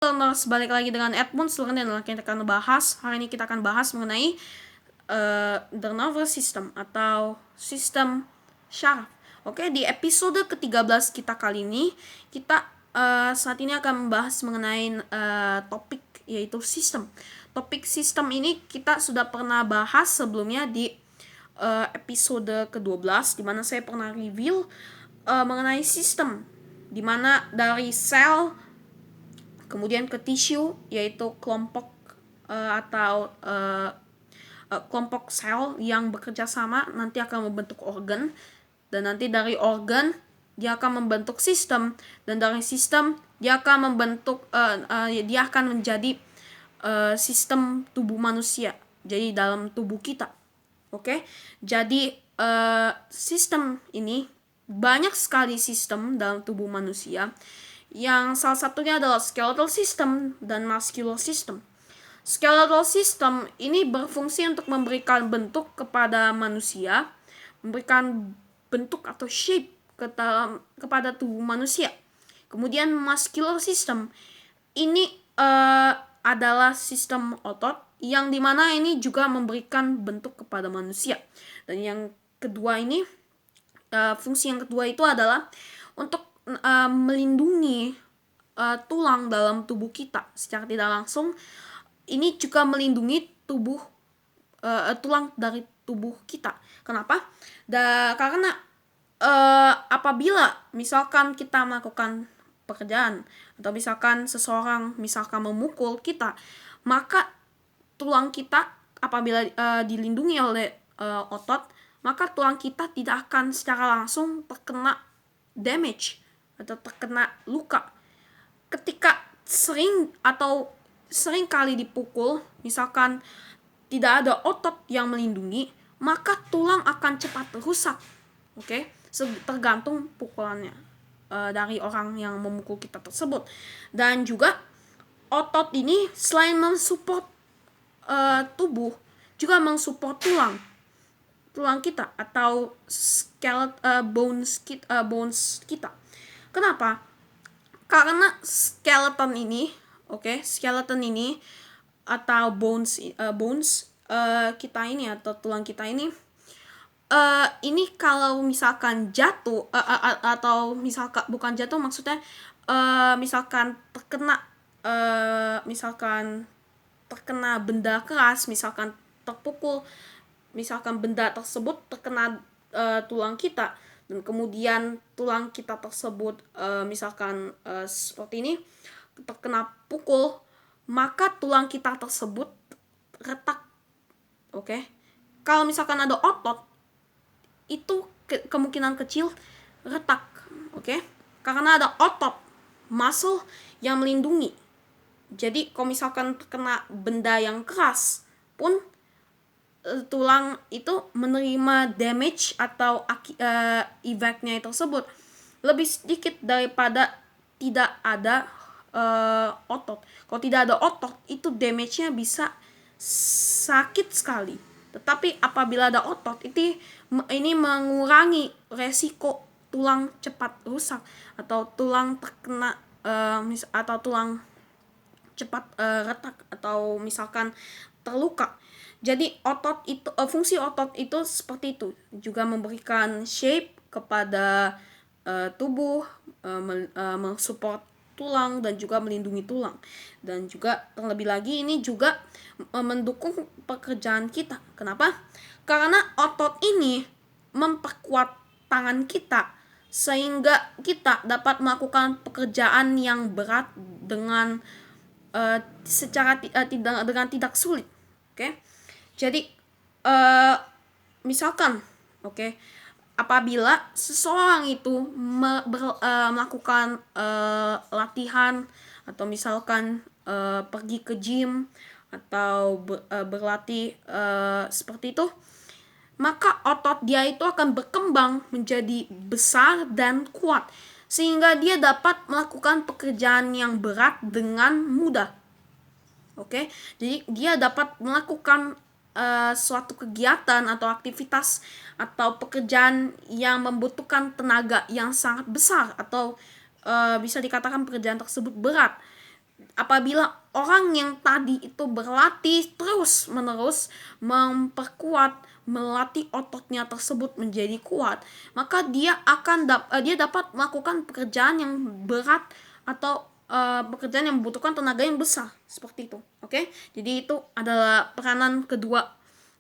Learners, balik lagi dengan Edmund Learning dan kita akan bahas hari ini kita akan bahas mengenai the nervous system atau sistem syaraf. Oke, di episode ke-13 kita kali ini kita saat ini akan membahas mengenai topik yaitu sistem. Topik sistem ini kita sudah pernah bahas sebelumnya di episode ke-12 di mana saya pernah review mengenai sistem, di mana dari sel kemudian ke tisu, yaitu kelompok atau kelompok sel yang bekerja sama nanti akan membentuk organ, dan nanti dari organ dia akan membentuk sistem, dan dari sistem dia akan membentuk dia akan menjadi sistem tubuh manusia, jadi dalam tubuh kita. Oke, jadi sistem ini banyak sekali sistem dalam tubuh manusia, yang salah satunya adalah skeletal system dan muscular system. Skeletal system ini berfungsi untuk memberikan bentuk kepada manusia, memberikan bentuk atau shape kepada tubuh manusia. Kemudian muscular system ini adalah sistem otot yang dimana ini juga memberikan bentuk kepada manusia. Dan yang kedua ini, fungsi yang kedua itu adalah untuk melindungi tulang dalam tubuh kita secara tidak langsung. Ini juga melindungi tulang dari tubuh kita. Kenapa? Karena apabila misalkan kita melakukan pekerjaan atau misalkan seseorang memukul kita, maka tulang kita apabila dilindungi oleh otot, maka tulang kita tidak akan secara langsung terkena damage atau terkena luka. Ketika sering kali dipukul, misalkan tidak ada otot yang melindungi, maka tulang akan cepat rusak. Oke, tergantung pukulannya dari orang yang memukul kita tersebut. Dan juga otot ini selain mensupport tubuh, juga mensupport tulang kita atau bones kita. Kenapa? Karena skeleton ini atau bones kita ini atau tulang kita ini kalau misalkan jatuh atau misalkan bukan jatuh, maksudnya misalkan terkena benda keras, misalkan terpukul, misalkan benda tersebut terkena tulang kita, dan kemudian tulang kita tersebut seperti ini terkena pukul, maka tulang kita tersebut retak. Oke. Kalau misalkan ada otot, itu kemungkinan kecil retak. Oke. Karena ada otot, muscle yang melindungi. Jadi kalau misalkan terkena benda yang keras pun, tulang itu menerima damage atau efeknya tersebut lebih sedikit daripada tidak ada otot. Kalau tidak ada otot, itu damage-nya bisa sakit sekali. Tetapi apabila ada otot, ini mengurangi resiko tulang cepat rusak atau tulang terkena atau tulang cepat retak atau misalkan terluka. Jadi fungsi otot itu seperti itu, juga memberikan shape kepada tubuh, mensupport tulang dan juga melindungi tulang. Dan juga terlebih lagi ini juga mendukung pekerjaan kita. Kenapa? Karena otot ini memperkuat tangan kita sehingga kita dapat melakukan pekerjaan yang berat dengan tidak sulit. Oke. Jadi misalkan apabila seseorang itu melakukan latihan atau misalkan pergi ke gym atau berlatih seperti itu, maka otot dia itu akan berkembang menjadi besar dan kuat sehingga dia dapat melakukan pekerjaan yang berat dengan mudah. Oke, jadi dia dapat melakukan suatu kegiatan atau aktivitas atau pekerjaan yang membutuhkan tenaga yang sangat besar atau bisa dikatakan pekerjaan tersebut berat apabila orang yang tadi itu berlatih terus menerus memperkuat, melatih ototnya tersebut menjadi kuat, maka dia dapat melakukan pekerjaan yang berat atau pekerjaan yang membutuhkan tenaga yang besar seperti itu. Oke, jadi itu adalah peranan kedua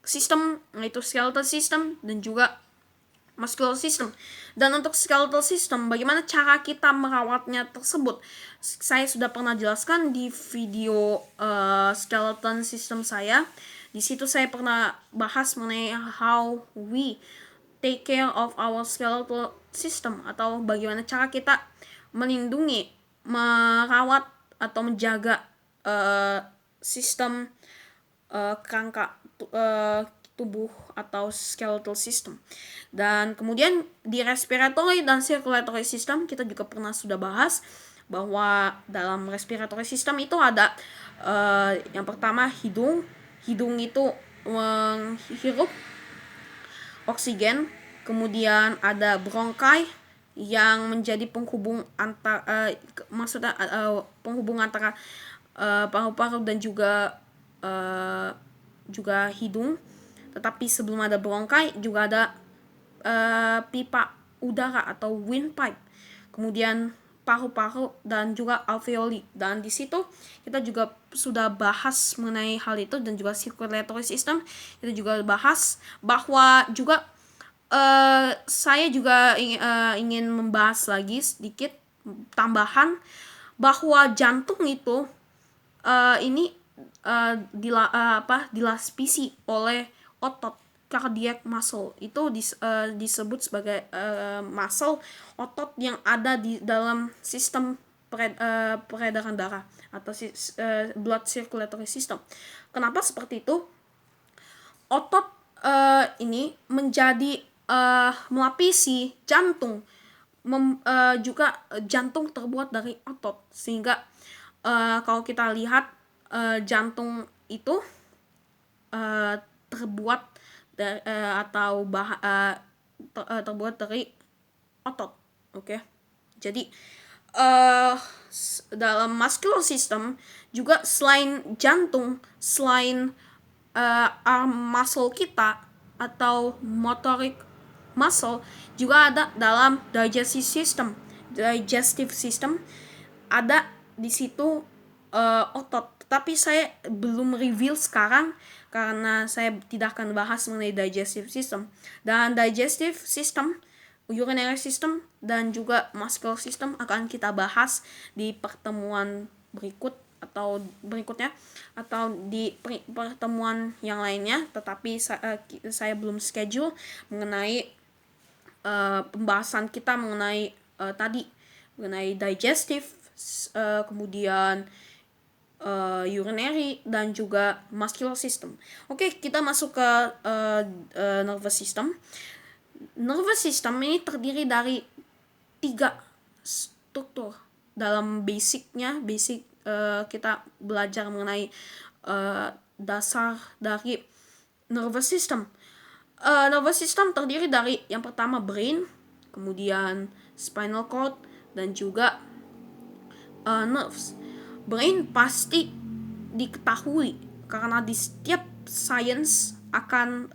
sistem, yaitu skeletal system dan juga muscular system. Dan untuk skeletal system, bagaimana cara kita merawatnya tersebut, saya sudah pernah jelaskan di video skeleton system saya. Di situ saya pernah bahas mengenai how we take care of our skeletal system, atau bagaimana cara kita melindungi, merawat atau menjaga sistem kerangka tubuh atau skeletal system. Dan kemudian di respiratory dan circulatory system kita juga pernah sudah bahas bahwa dalam respiratory system itu ada yang pertama hidung. Hidung itu menghirup oksigen. Kemudian ada bronkai yang menjadi penghubung antara penghubung antara paru-paru dan juga hidung. Tetapi sebelum ada bronkai juga ada pipa udara atau windpipe. Kemudian paru-paru dan juga alveoli. Dan di situ kita juga sudah bahas mengenai hal itu, dan juga circulatory system kita juga bahas bahwa juga saya juga ingin membahas lagi sedikit tambahan bahwa jantung itu ini dilaspisi oleh otot cardiac muscle. Itu disebut sebagai muscle otot yang ada di dalam sistem peredaran darah atau blood circulatory system. Kenapa seperti itu? Otot ini menjadi melapisi jantung. Juga jantung terbuat dari otot, sehingga kalau kita lihat jantung itu terbuat dari terbuat dari otot. Oke. Jadi dalam muscular system juga selain jantung, selain arm muscle kita atau motoric muscle, juga ada dalam digestive system ada di situ otot. Tapi saya belum reveal sekarang karena saya tidak akan bahas mengenai digestive system. Dan digestive system, urinary system, dan juga muscular system akan kita bahas di pertemuan berikutnya atau di pertemuan yang lainnya. Tetapi saya belum schedule mengenai pembahasan kita mengenai mengenai digestive, kemudian urinary dan juga muscular system. Oke, kita masuk ke nervous system. Nervous system ini terdiri dari 3 struktur. Dalam basic kita belajar mengenai dasar dari nervous system. Nervous system terdiri dari yang pertama brain, kemudian spinal cord, dan juga nerves. Brain pasti diketahui karena di setiap science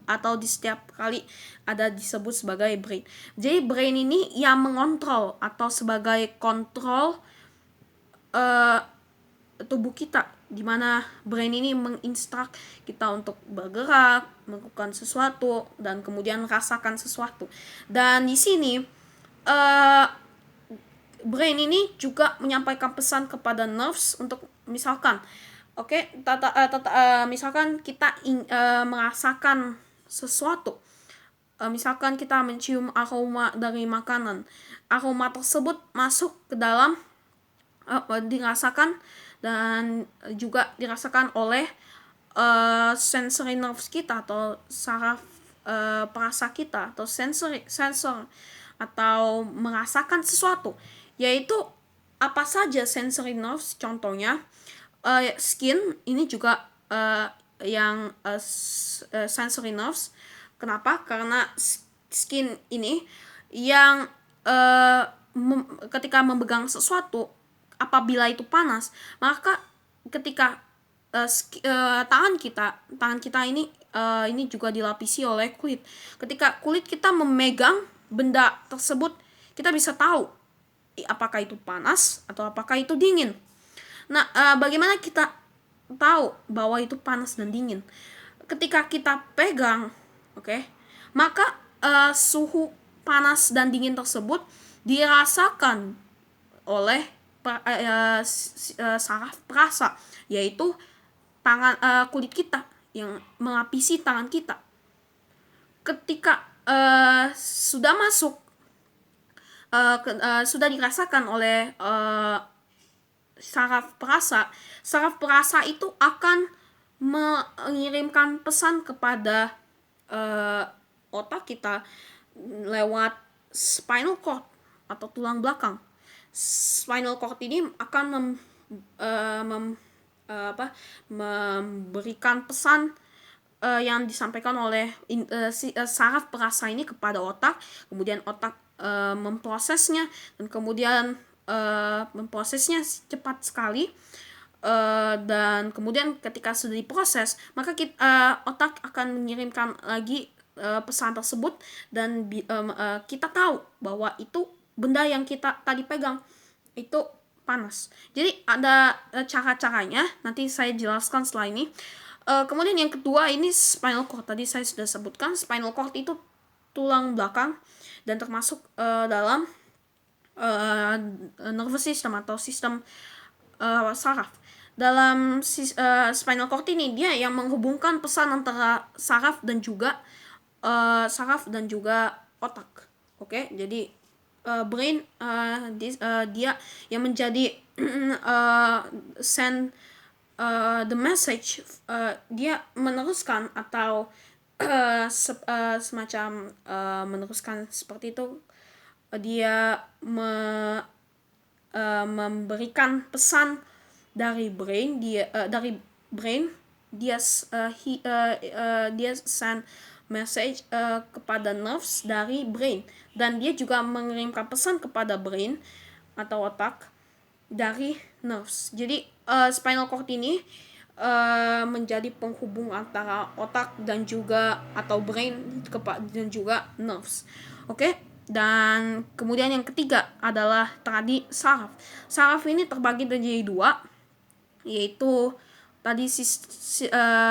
atau di setiap kali ada disebut sebagai brain. Jadi brain ini yang mengontrol atau sebagai kontrol tubuh kita, di mana brain ini menginstruk kita untuk bergerak, melakukan sesuatu, dan kemudian merasakan sesuatu. Dan di sini brain ini juga menyampaikan pesan kepada nerves untuk misalkan misalkan kita merasakan sesuatu, misalkan kita mencium aroma dari makanan, aroma tersebut masuk ke dalam dirasakan dan juga dirasakan oleh sensory nerves kita atau saraf perasa kita atau sensor atau merasakan sesuatu, yaitu apa saja sensory nerves. Contohnya skin ini juga yang sensory nerves. Kenapa? Karena skin ini yang ketika memegang sesuatu, apabila itu panas, maka ketika tangan kita ini juga dilapisi oleh kulit. Ketika kulit kita memegang benda tersebut, kita bisa tahu apakah itu panas atau apakah itu dingin. Nah, bagaimana kita tahu bahwa itu panas dan dingin? Ketika kita pegang, oke, maka suhu panas dan dingin tersebut dirasakan oleh saraf perasa, yaitu kulit kita yang melapisi tangan kita. Ketika sudah masuk, sudah dirasakan oleh saraf perasa itu akan mengirimkan pesan kepada otak kita lewat spinal cord atau tulang belakang. Spinal cord ini akan memberikan pesan yang disampaikan oleh saraf perasa ini kepada otak, kemudian otak memprosesnya, dan kemudian memprosesnya cepat sekali, dan kemudian ketika sudah diproses, maka otak akan mengirimkan lagi pesan tersebut, dan kita tahu bahwa itu benda yang kita tadi pegang itu panas. Jadi ada cara-caranya, nanti saya jelaskan setelah ini. Kemudian yang kedua ini spinal cord. Tadi saya sudah sebutkan spinal cord itu tulang belakang dan termasuk dalam nervous system atau sistem saraf. Dalam spinal cord ini dia yang menghubungkan pesan antara saraf dan juga otak. Oke, jadi brain dia yang menjadi send the message, dia meneruskan atau semacam meneruskan seperti itu. Dia memberikan pesan dari brain, dia send message kepada nerves dari brain, dan dia juga mengirimkan pesan kepada brain atau otak dari nerves. Jadi spinal cord ini menjadi penghubung antara otak dan juga atau brain dan juga nerves. Oke? Dan kemudian yang ketiga adalah tadi saraf. Saraf ini terbagi menjadi dua, yaitu tadi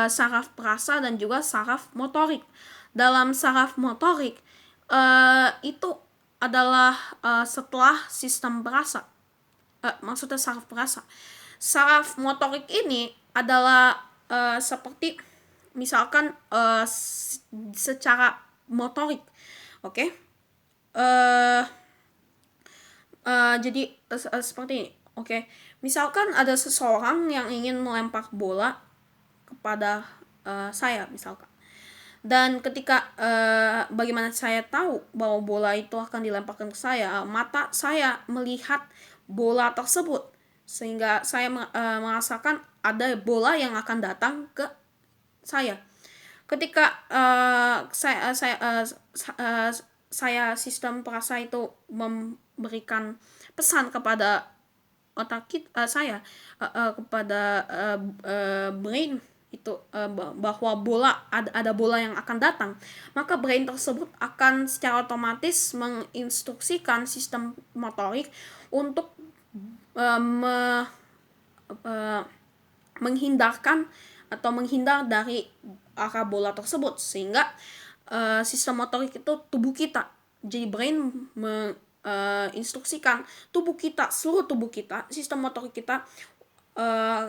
saraf perasa dan juga saraf motorik. Dalam saraf motorik itu adalah setelah sistem perasa, maksudnya saraf perasa. Saraf motorik ini adalah seperti misalkan secara motorik, oke? Jadi seperti ini, oke? Misalkan ada seseorang yang ingin melempar bola kepada saya misalkan. Dan ketika bagaimana saya tahu bahwa bola itu akan dilemparkan ke saya? Mata saya melihat bola tersebut, sehingga saya merasakan ada bola yang akan datang ke saya. Ketika saya sistem perasa itu memberikan pesan kepada otak saya, kepada brain itu bahwa ada bola yang akan datang, maka brain tersebut akan secara otomatis menginstruksikan sistem motorik untuk menghindar dari arah bola tersebut, sehingga sistem motorik itu tubuh kita. Jadi brain menginstruksikan seluruh tubuh kita, sistem motorik kita,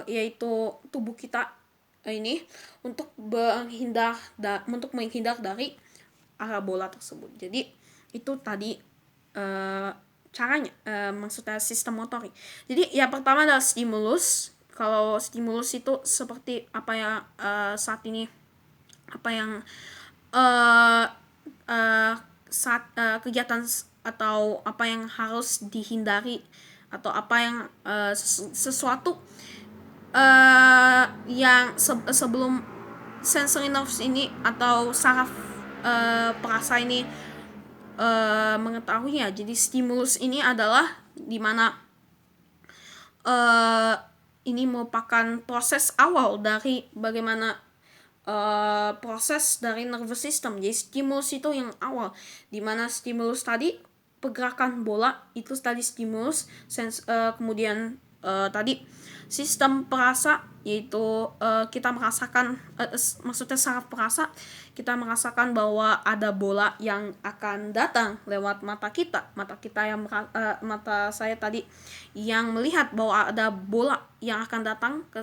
yaitu tubuh kita ini untuk menghindar dari arah bola tersebut. Jadi itu tadi caranya, maksudnya sistem motorik. Jadi yang pertama adalah stimulus. Kalau stimulus itu seperti apa yang saat ini, apa yang saat kegiatan atau apa yang harus dihindari, atau apa yang sesuatu yang sebelum sensory nerves ini atau saraf perasa ini mengetahuinya. Jadi stimulus ini adalah dimana ini merupakan proses awal dari bagaimana proses dari nervous system. Jadi stimulus itu yang awal, dimana stimulus tadi pergerakan bola itu tadi stimulus, kemudian tadi sistem perasa, yaitu kita merasakan, maksudnya saraf perasa, kita merasakan bahwa ada bola yang akan datang lewat mata kita yang mata saya tadi yang melihat bahwa ada bola yang akan datang ke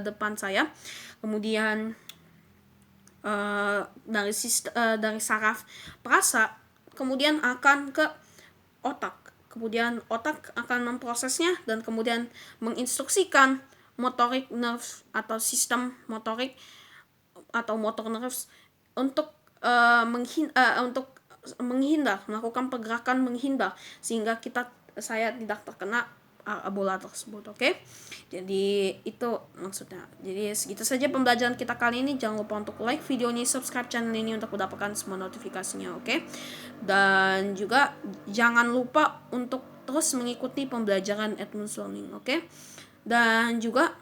depan saya. Kemudian dari saraf perasa kemudian akan ke otak. Kemudian otak akan memprosesnya dan kemudian menginstruksikan motorik nerve atau sistem motorik atau motor nerves untuk menghindar, melakukan pergerakan menghindar, sehingga saya tidak terkena bola tersebut. Oke? Jadi itu maksudnya. Jadi segitu saja pembelajaran kita kali ini. Jangan lupa untuk like videonya, subscribe channel ini untuk mendapatkan semua notifikasinya. Oke? Dan juga jangan lupa untuk terus mengikuti pembelajaran Edmunds Learning. Oke? Dan juga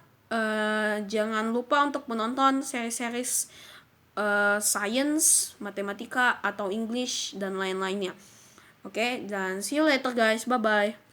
jangan lupa untuk menonton seri-series science, matematika atau English dan lain-lainnya. Oke? Dan see you later guys. Bye bye.